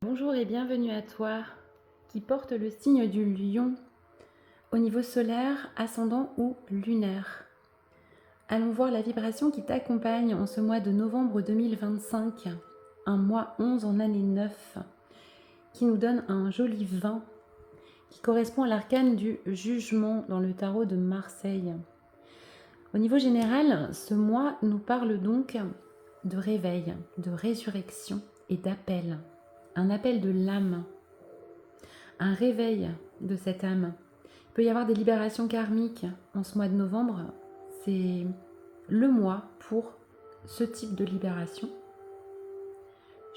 Bonjour et bienvenue à toi qui porte le signe du lion au niveau solaire, ascendant ou lunaire. Allons voir la vibration qui t'accompagne en ce mois de novembre 2025, un mois 11 en année 9, qui nous donne un joli 20 qui correspond à l'arcane du jugement dans le tarot de Marseille. Au niveau général, ce mois nous parle donc de réveil, de résurrection et d'appel. Un appel de l'âme, un réveil de cette âme. Il peut y avoir des libérations karmiques en ce mois de novembre. C'est le mois pour ce type de libération.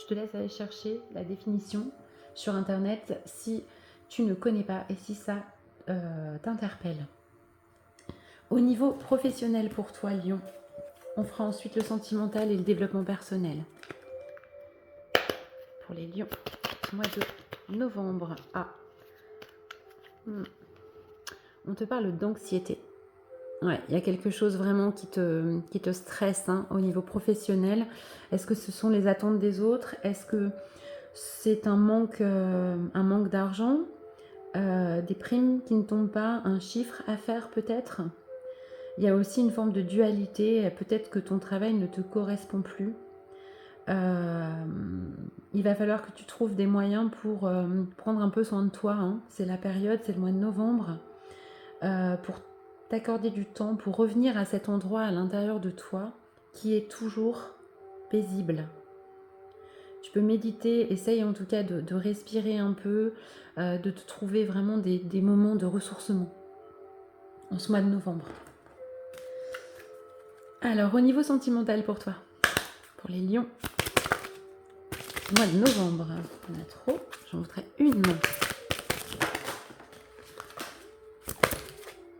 Je te laisse aller chercher la définition sur internet si tu ne connais pas et si ça t'interpelle. Au niveau professionnel pour toi, Lion, on fera ensuite le sentimental et le développement personnel. Pour les lions, mois de novembre. On te parle d'anxiété. Ouais, il y a quelque chose vraiment qui te stresse au niveau professionnel. Est-ce que ce sont les attentes des autres? Est-ce que c'est un manque d'argent, des primes qui ne tombent pas, un chiffre à faire peut-être? Il y a aussi une forme de dualité. Peut-être que ton travail ne te correspond plus. Il va falloir que tu trouves des moyens pour prendre un peu soin de toi. C'est la période, c'est le mois de novembre. Pour t'accorder du temps, pour revenir à cet endroit à l'intérieur de toi qui est toujours paisible. Tu peux méditer, essaye en tout cas de respirer un peu, de te trouver vraiment des moments de ressourcement en ce mois de novembre. Alors, au niveau sentimental pour toi, pour les lions, mois de novembre, on a trop, j'en voudrais une.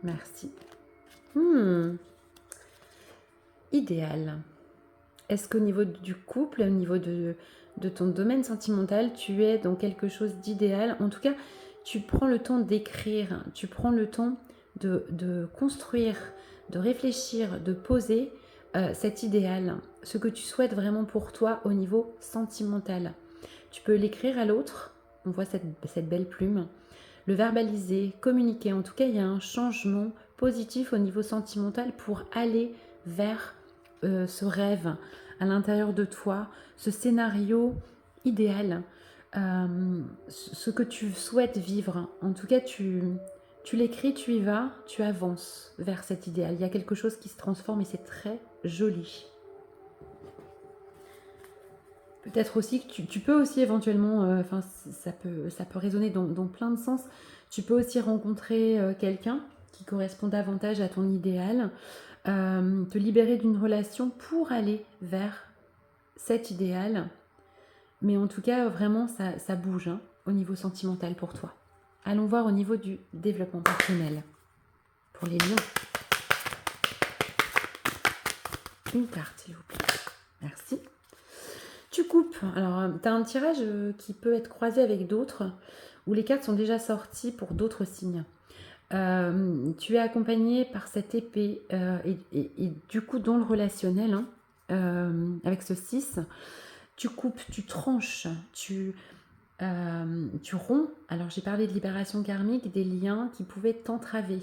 Merci. Idéal. Est-ce qu'au niveau du couple, au niveau de ton domaine sentimental, tu es dans quelque chose d'idéal? En tout cas, tu prends le temps d'écrire, tu prends le temps de construire, de réfléchir, de poser cet idéal, ce que tu souhaites vraiment pour toi au niveau sentimental. Tu peux l'écrire à l'autre, on voit cette belle plume, le verbaliser, communiquer. En tout cas, il y a un changement positif au niveau sentimental pour aller vers ce rêve à l'intérieur de toi, ce scénario idéal, ce que tu souhaites vivre. En tout cas, tu l'écris, tu y vas, tu avances vers cet idéal. Il y a quelque chose qui se transforme et c'est très joli. Peut-être aussi que tu peux aussi éventuellement, ça peut résonner dans plein de sens. Tu peux aussi rencontrer quelqu'un qui correspond davantage à ton idéal, te libérer d'une relation pour aller vers cet idéal. Mais en tout cas, vraiment, ça bouge au niveau sentimental pour toi. Allons voir au niveau du développement personnel. Pour les lions. Une carte, s'il vous plaît. Merci. Tu coupes. Alors, tu as un tirage qui peut être croisé avec d'autres, où les cartes sont déjà sorties pour d'autres signes. Tu es accompagné par cette épée et du coup dans le relationnel, avec ce 6, tu coupes, tu tranches, tu romps. Alors j'ai parlé de libération karmique, des liens qui pouvaient t'entraver.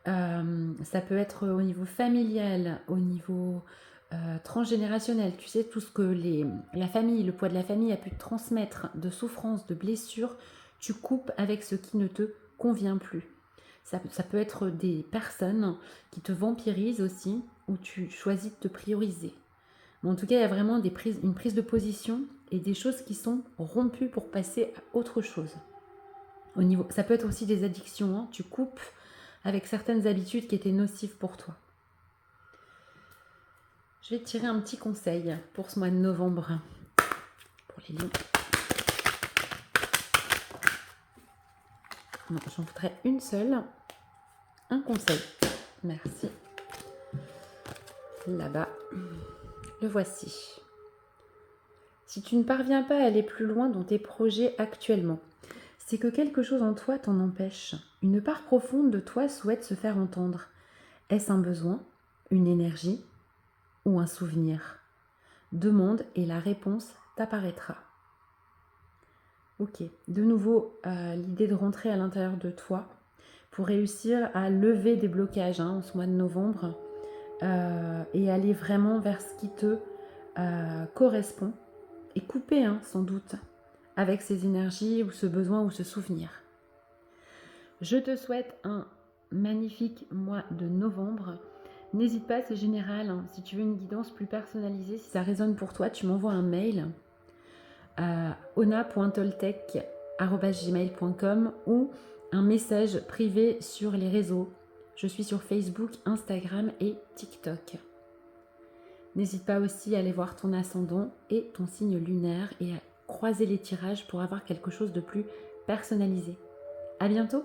Ça peut être au niveau familial, au niveau transgénérationnel. Tu sais, tout ce que la famille, le poids de la famille a pu te transmettre de souffrances, de blessures, tu coupes avec ce qui ne te convient plus. Ça peut être des personnes qui te vampirisent aussi, ou tu choisis de te prioriser. Mais en tout cas, il y a vraiment une prise de position et des choses qui sont rompues pour passer à autre chose. Ça peut être aussi des addictions. Tu coupes avec certaines habitudes qui étaient nocives pour toi. Je vais te tirer un petit conseil pour ce mois de novembre. Pour les lions. Non, j'en voudrais une seule. Un conseil. Merci. Là-bas. Le voici. Si tu ne parviens pas à aller plus loin dans tes projets actuellement, c'est que quelque chose en toi t'en empêche. Une part profonde de toi souhaite se faire entendre. Est-ce un besoin, une énergie ou un souvenir? Demande et la réponse t'apparaîtra. Ok, de nouveau, l'idée de rentrer à l'intérieur de toi pour réussir à lever des blocages en ce mois de novembre et aller vraiment vers ce qui te correspond et couper sans doute avec ces énergies ou ce besoin ou ce souvenir. Je te souhaite un magnifique mois de novembre. N'hésite pas, c'est général, si tu veux une guidance plus personnalisée, si ça résonne pour toi, tu m'envoies un mail à ona.toltec@gmail.com ou un message privé sur les réseaux. Je suis sur Facebook, Instagram et TikTok. N'hésite pas aussi à aller voir ton ascendant et ton signe lunaire et à croiser les tirages pour avoir quelque chose de plus personnalisé. À bientôt!